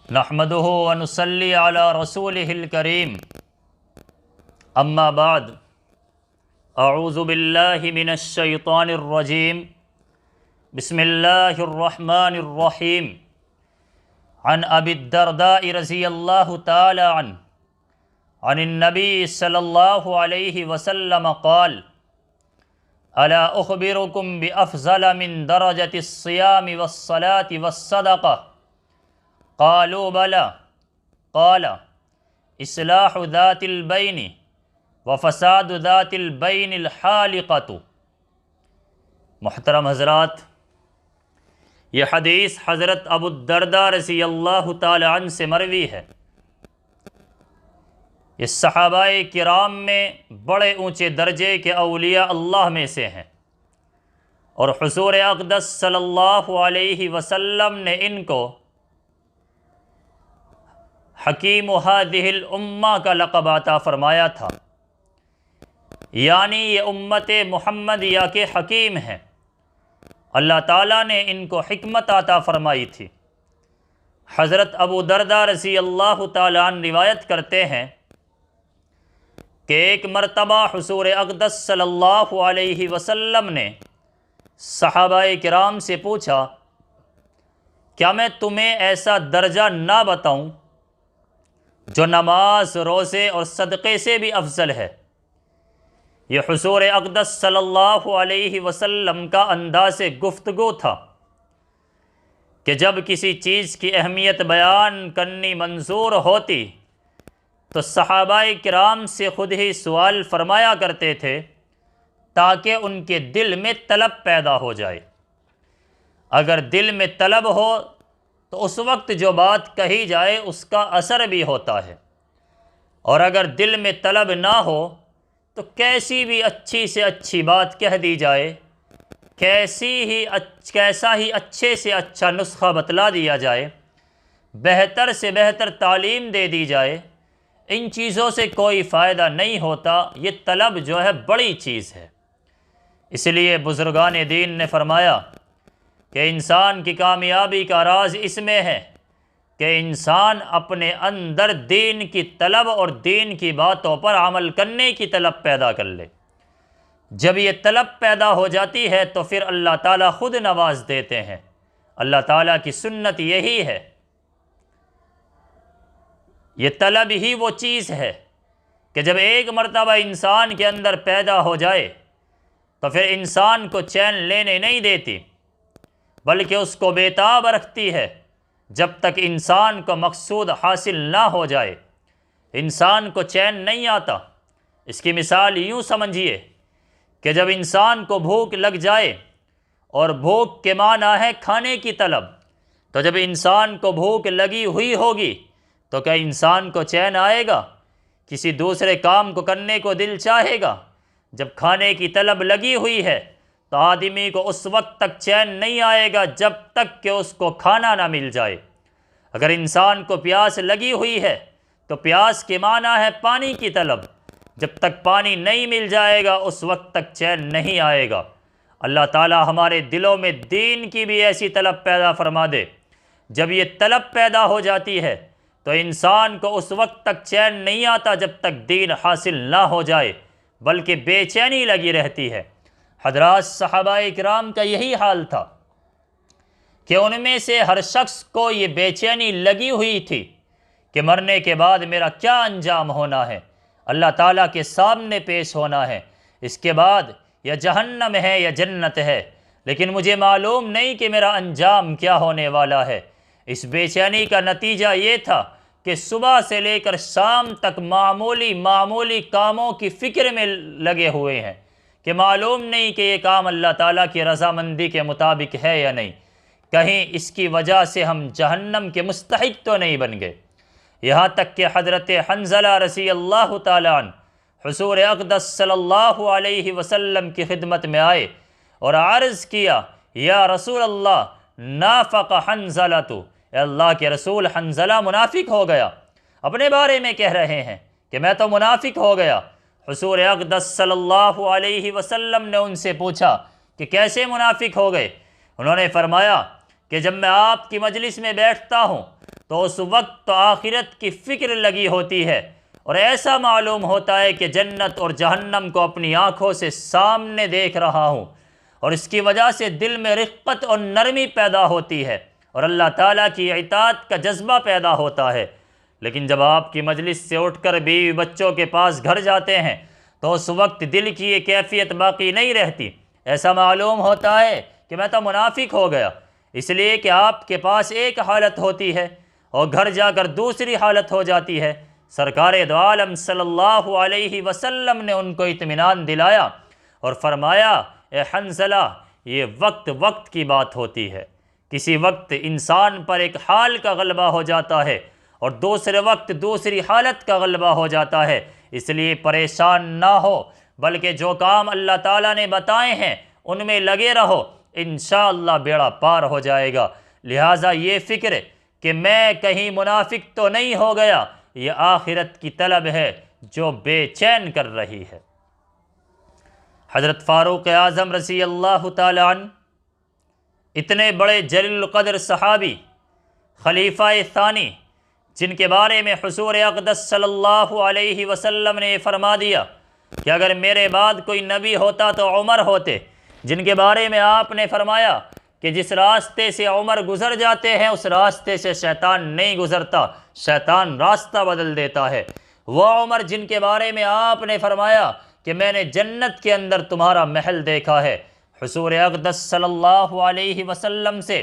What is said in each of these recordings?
نحمده ونصلي على رسوله الكريم اما بعد اعوذ باللہ من الشیطان الرجیم بسم اللہ الرحمن الرحیم عن ابی الدرداء رضی اللہ تعالی عنہ عن النبی صلی اللہ علیہ وسلم قال الا اخبرکم بافضل من درجة الصیام والصلاة والصدقہ قالوا بلى قال اصلاح ذات البین وفساد ذات البین الحالقۃ۔ محترم حضرات، یہ حدیث حضرت ابو الدرداء رضی اللہ تعالی عنہ سے مروی ہے۔ یہ صحابہ کرام میں بڑے اونچے درجے کے اولیاء اللہ میں سے ہیں، اور حضور اقدس صلی اللہ علیہ وسلم نے ان کو حکیم ہذہ الامہ کا لقب عطا فرمایا تھا، یعنی یہ امت محمدیہ کے حکیم ہیں۔ اللہ تعالیٰ نے ان کو حکمت عطا فرمائی تھی۔ حضرت ابو درداء رضی اللہ تعالیٰ عنہ روایت کرتے ہیں کہ ایک مرتبہ حضور اقدس صلی اللہ علیہ وسلم نے صحابہ کرام سے پوچھا، کیا میں تمہیں ایسا درجہ نہ بتاؤں جو نماز، روزے اور صدقے سے بھی افضل ہے؟ یہ حضور اقدس صلی اللہ علیہ وسلم کا انداز گفتگو تھا کہ جب کسی چیز کی اہمیت بیان کرنی منظور ہوتی تو صحابہ کرام سے خود ہی سوال فرمایا کرتے تھے تاکہ ان کے دل میں طلب پیدا ہو جائے۔ اگر دل میں طلب ہو تو اس وقت جو بات کہی جائے اس کا اثر بھی ہوتا ہے، اور اگر دل میں طلب نہ ہو تو کیسی بھی اچھی سے اچھی بات کہہ دی جائے، کیسا ہی اچھے سے اچھا نسخہ بتلا دیا جائے، بہتر سے بہتر تعلیم دے دی جائے، ان چیزوں سے کوئی فائدہ نہیں ہوتا۔ یہ طلب جو ہے بڑی چیز ہے۔ اس لیے بزرگان دین نے فرمایا کہ انسان کی کامیابی کا راز اس میں ہے کہ انسان اپنے اندر دین کی طلب اور دین کی باتوں پر عمل کرنے کی طلب پیدا کر لے۔ جب یہ طلب پیدا ہو جاتی ہے تو پھر اللہ تعالیٰ خود نواز دیتے ہیں۔ اللہ تعالیٰ کی سنت یہی ہے، یہ طلب ہی وہ چیز ہے کہ جب ایک مرتبہ انسان کے اندر پیدا ہو جائے تو پھر انسان کو چین لینے نہیں دیتی، بلکہ اس کو بے تاب رکھتی ہے جب تک انسان کو مقصود حاصل نہ ہو جائے۔ انسان کو چین نہیں آتا۔ اس کی مثال یوں سمجھیے کہ جب انسان کو بھوک لگ جائے، اور بھوک کے معنی ہے کھانے کی طلب، تو جب انسان کو بھوک لگی ہوئی ہوگی تو کیا انسان کو چین آئے گا؟ کسی دوسرے کام کو کرنے کو دل چاہے گا؟ جب کھانے کی طلب لگی ہوئی ہے تو آدمی کو اس وقت تک چین نہیں آئے گا جب تک کہ اس کو کھانا نہ مل جائے۔ اگر انسان کو پیاس لگی ہوئی ہے تو پیاس کے معنی ہے پانی کی طلب، جب تک پانی نہیں مل جائے گا اس وقت تک چین نہیں آئے گا۔ اللہ تعالی ہمارے دلوں میں دین کی بھی ایسی طلب پیدا فرما دے۔ جب یہ طلب پیدا ہو جاتی ہے تو انسان کو اس وقت تک چین نہیں آتا جب تک دین حاصل نہ ہو جائے، بلکہ بے چینی لگی رہتی ہے۔ حضرات، صحابہ کرام کا یہی حال تھا کہ ان میں سے ہر شخص کو یہ بے چینی لگی ہوئی تھی کہ مرنے کے بعد میرا کیا انجام ہونا ہے، اللہ تعالیٰ کے سامنے پیش ہونا ہے، اس کے بعد یا جہنم ہے یا جنت ہے، لیکن مجھے معلوم نہیں کہ میرا انجام کیا ہونے والا ہے۔ اس بے چینی کا نتیجہ یہ تھا کہ صبح سے لے کر شام تک معمولی کاموں کی فکر میں لگے ہوئے ہیں کہ معلوم نہیں کہ یہ کام اللہ تعالیٰ کی رضامندی کے مطابق ہے یا نہیں، کہیں اس کی وجہ سے ہم جہنم کے مستحق تو نہیں بن گئے۔ یہاں تک کہ حضرت حنظلہ رضی اللہ تعالیٰ عنہ حضور اقدس صلی اللہ علیہ وسلم کی خدمت میں آئے اور عرض کیا، یا رسول اللہ نافق حنظلۃ، اے اللہ کے رسول حنظلہ منافق ہو گیا۔ اپنے بارے میں کہہ رہے ہیں کہ میں تو منافق ہو گیا۔ حضور اقدس صلی اللہ علیہ وسلم نے ان سے پوچھا کہ کیسے منافق ہو گئے؟ انہوں نے فرمایا کہ جب میں آپ کی مجلس میں بیٹھتا ہوں تو اس وقت تو آخرت کی فکر لگی ہوتی ہے، اور ایسا معلوم ہوتا ہے کہ جنت اور جہنم کو اپنی آنکھوں سے سامنے دیکھ رہا ہوں، اور اس کی وجہ سے دل میں رقت اور نرمی پیدا ہوتی ہے اور اللہ تعالیٰ کی اطاعت کا جذبہ پیدا ہوتا ہے۔ لیکن جب آپ کی مجلس سے اٹھ کر بیوی بچوں کے پاس گھر جاتے ہیں تو اس وقت دل کی یہ کیفیت باقی نہیں رہتی، ایسا معلوم ہوتا ہے کہ میں تو منافق ہو گیا، اس لیے کہ آپ کے پاس ایک حالت ہوتی ہے اور گھر جا کر دوسری حالت ہو جاتی ہے۔ سرکار دو عالم صلی اللہ علیہ وسلم نے ان کو اطمینان دلایا اور فرمایا، اے حنظلہ، یہ وقت وقت کی بات ہوتی ہے، کسی وقت انسان پر ایک حال کا غلبہ ہو جاتا ہے اور دوسرے وقت دوسری حالت کا غلبہ ہو جاتا ہے، اس لیے پریشان نہ ہو، بلکہ جو کام اللہ تعالیٰ نے بتائے ہیں ان میں لگے رہو، انشاءاللہ بیڑا پار ہو جائے گا۔ لہٰذا یہ فکر کہ میں کہیں منافق تو نہیں ہو گیا، یہ آخرت کی طلب ہے جو بے چین کر رہی ہے۔ حضرت فاروق اعظم رضی اللہ تعالی عنہ اتنے بڑے جلیل القدر صحابی، خلیفہ ثانی، جن کے بارے میں حضور اقدس صلی اللہ علیہ وسلم نے فرما دیا کہ اگر میرے بعد کوئی نبی ہوتا تو عمر ہوتے، جن کے بارے میں آپ نے فرمایا کہ جس راستے سے عمر گزر جاتے ہیں اس راستے سے شیطان نہیں گزرتا، شیطان راستہ بدل دیتا ہے، وہ عمر جن کے بارے میں آپ نے فرمایا کہ میں نے جنت کے اندر تمہارا محل دیکھا ہے۔ حضور اقدس صلی اللہ علیہ وسلم سے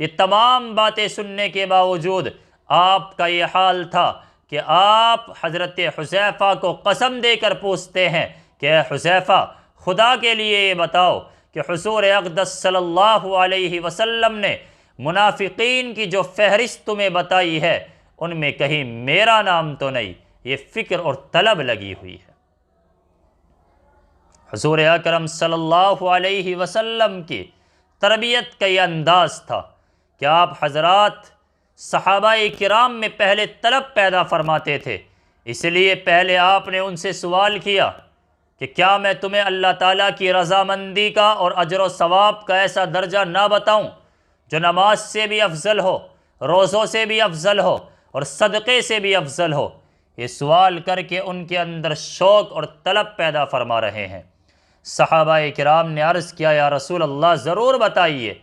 یہ تمام باتیں سننے کے باوجود آپ کا یہ حال تھا کہ آپ حضرت حذیفہ کو قسم دے کر پوچھتے ہیں کہ اے حذیفہ، خدا کے لیے یہ بتاؤ کہ حضور اقدس صلی اللہ علیہ وسلم نے منافقین کی جو فہرست تمہیں بتائی ہے ان میں کہیں میرا نام تو نہیں؟ یہ فکر اور طلب لگی ہوئی ہے۔ حضور اکرم صلی اللہ علیہ وسلم کی تربیت کا یہ انداز تھا کہ آپ حضرات صحابہ کرام میں پہلے طلب پیدا فرماتے تھے، اس لیے پہلے آپ نے ان سے سوال کیا کہ کیا میں تمہیں اللہ تعالیٰ کی رضامندی کا اور اجر و ثواب کا ایسا درجہ نہ بتاؤں جو نماز سے بھی افضل ہو، روزوں سے بھی افضل ہو اور صدقے سے بھی افضل ہو؟ یہ سوال کر کے ان کے اندر شوق اور طلب پیدا فرما رہے ہیں۔ صحابہ کرام نے عرض کیا، یا رسول اللہ ضرور بتائیے،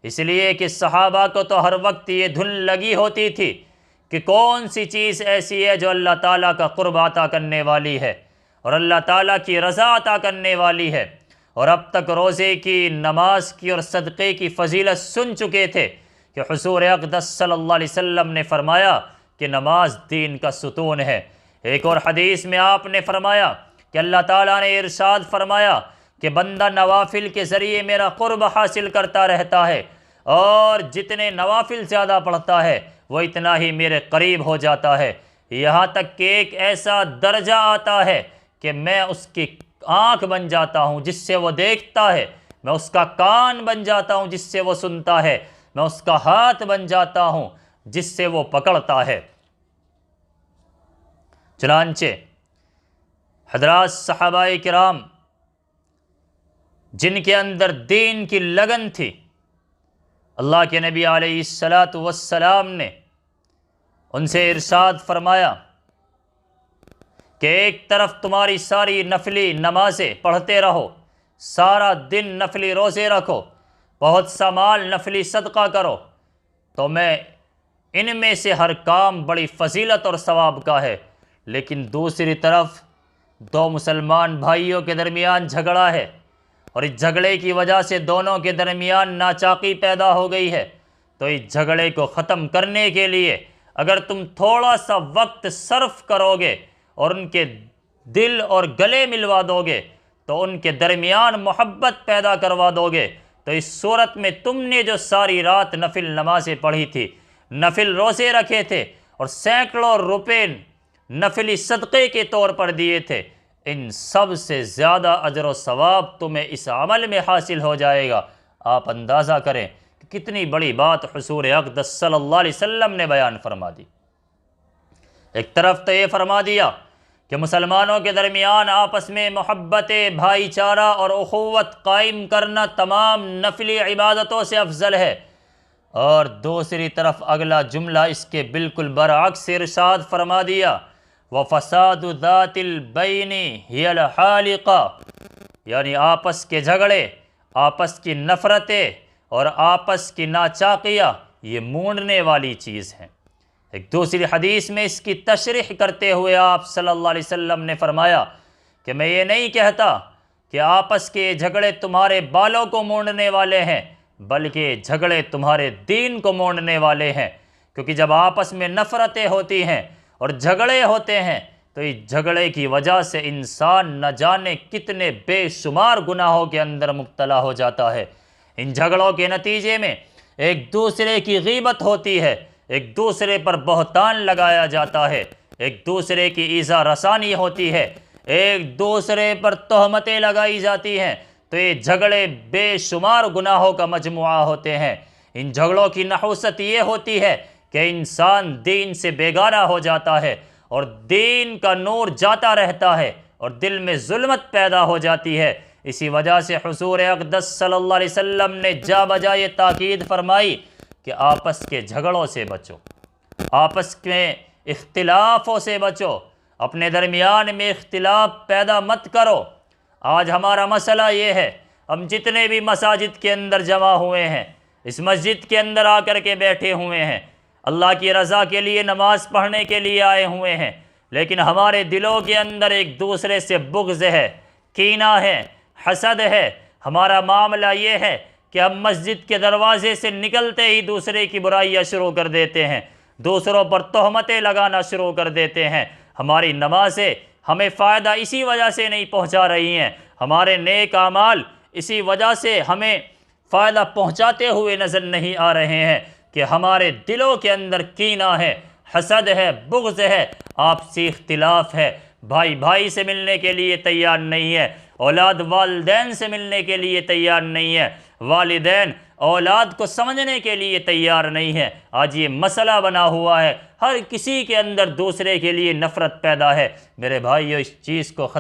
اس لیے کہ صحابہ کو تو ہر وقت یہ دھن لگی ہوتی تھی کہ کون سی چیز ایسی ہے جو اللہ تعالیٰ کا قرب عطا کرنے والی ہے اور اللہ تعالیٰ کی رضا عطا کرنے والی ہے، اور اب تک روزے کی، نماز کی اور صدقے کی فضیلت سن چکے تھے کہ حضور اقدس صلی اللہ علیہ وسلم نے فرمایا کہ نماز دین کا ستون ہے۔ ایک اور حدیث میں آپ نے فرمایا کہ اللہ تعالیٰ نے ارشاد فرمایا کہ بندہ نوافل کے ذریعے میرا قرب حاصل کرتا رہتا ہے، اور جتنے نوافل زیادہ پڑھتا ہے وہ اتنا ہی میرے قریب ہو جاتا ہے، یہاں تک کہ ایک ایسا درجہ آتا ہے کہ میں اس کی آنکھ بن جاتا ہوں جس سے وہ دیکھتا ہے، میں اس کا کان بن جاتا ہوں جس سے وہ سنتا ہے، میں اس کا ہاتھ بن جاتا ہوں جس سے وہ پکڑتا ہے۔ چنانچہ حضرات صحابہ کرام جن کے اندر دین کی لگن تھی، اللہ کے نبی علیہ السلام نے ان سے ارشاد فرمایا کہ ایک طرف تمہاری ساری نفلی نمازیں پڑھتے رہو، سارا دن نفلی روزے رکھو، بہت سا مال نفلی صدقہ کرو، تو میں ان میں سے ہر کام بڑی فضیلت اور ثواب کا ہے، لیکن دوسری طرف دو مسلمان بھائیوں کے درمیان جھگڑا ہے اور اس جھگڑے کی وجہ سے دونوں کے درمیان ناچاقی پیدا ہو گئی ہے، تو اس جھگڑے کو ختم کرنے کے لیے اگر تم تھوڑا سا وقت صرف کرو گے اور ان کے دل اور گلے ملوا دو گے تو ان کے درمیان محبت پیدا کروا دو گے، تو اس صورت میں تم نے جو ساری رات نفل نمازیں پڑھی تھی، نفل روزے رکھے تھے اور سینکڑوں روپے نفلی صدقے کے طور پر دیے تھے، ان سب سے زیادہ اجر و ثواب تمہیں اس عمل میں حاصل ہو جائے گا۔ آپ اندازہ کریں کہ کتنی بڑی بات حضور اقدس صلی اللہ علیہ وسلم نے بیان فرما دی۔ ایک طرف تو یہ فرما دیا کہ مسلمانوں کے درمیان آپس میں محبت، بھائی چارہ اور اخوت قائم کرنا تمام نفلی عبادتوں سے افضل ہے، اور دوسری طرف اگلا جملہ اس کے بالکل برعکس ارشاد فرما دیا، وَفَسَادُ ذَاتِ الْبَيْنِ هِيَ الْحَالِقَةُ، یعنی آپس کے جھگڑے، آپس کی نفرتیں اور آپس کی ناچاقیاں یہ مونڈنے والی چیز ہیں۔ ایک دوسری حدیث میں اس کی تشریح کرتے ہوئے آپ صلی اللہ علیہ وسلم نے فرمایا کہ میں یہ نہیں کہتا کہ آپس کے جھگڑے تمہارے بالوں کو مونڈنے والے ہیں، بلکہ جھگڑے تمہارے دین کو مونڈنے والے ہیں، کیونکہ جب آپس میں نفرتیں ہوتی ہیں اور جھگڑے ہوتے ہیں تو اس جھگڑے کی وجہ سے انسان نہ جانے کتنے بے شمار گناہوں کے اندر مبتلا ہو جاتا ہے۔ ان جھگڑوں کے نتیجے میں ایک دوسرے کی غیبت ہوتی ہے، ایک دوسرے پر بہتان لگایا جاتا ہے، ایک دوسرے کی ایذا رسانی ہوتی ہے، ایک دوسرے پر تہمتیں لگائی جاتی ہیں، تو یہ جھگڑے بے شمار گناہوں کا مجموعہ ہوتے ہیں۔ ان جھگڑوں کی نحوست یہ ہوتی ہے کہ انسان دین سے بیگانہ ہو جاتا ہے اور دین کا نور جاتا رہتا ہے اور دل میں ظلمت پیدا ہو جاتی ہے۔ اسی وجہ سے حضور اقدس صلی اللہ علیہ وسلم نے جا بجا یہ تاکید فرمائی کہ آپس کے جھگڑوں سے بچو، آپس میں اختلافوں سے بچو، اپنے درمیان میں اختلاف پیدا مت کرو۔ آج ہمارا مسئلہ یہ ہے، ہم جتنے بھی مساجد کے اندر جمع ہوئے ہیں، اس مسجد کے اندر آ کر کے بیٹھے ہوئے ہیں، اللہ کی رضا کے لیے نماز پڑھنے کے لیے آئے ہوئے ہیں، لیکن ہمارے دلوں کے اندر ایک دوسرے سے بغض ہے، کینہ ہے، حسد ہے۔ ہمارا معاملہ یہ ہے کہ ہم مسجد کے دروازے سے نکلتے ہی دوسرے کی برائیاں شروع کر دیتے ہیں، دوسروں پر تہمتیں لگانا شروع کر دیتے ہیں۔ ہماری نمازیں ہمیں فائدہ اسی وجہ سے نہیں پہنچا رہی ہیں، ہمارے نیک اعمال اسی وجہ سے ہمیں فائدہ پہنچاتے ہوئے نظر نہیں آ رہے ہیں کہ ہمارے دلوں کے اندر کینہ ہے، حسد ہے، بغض ہے، آپسی اختلاف ہے، بھائی بھائی سے ملنے کے لیے تیار نہیں ہے، اولاد والدین سے ملنے کے لیے تیار نہیں ہے، والدین اولاد کو سمجھنے کے لیے تیار نہیں ہے۔ آج یہ مسئلہ بنا ہوا ہے، ہر کسی کے اندر دوسرے کے لیے نفرت پیدا ہے۔ میرے بھائیو، اس چیز کو ختم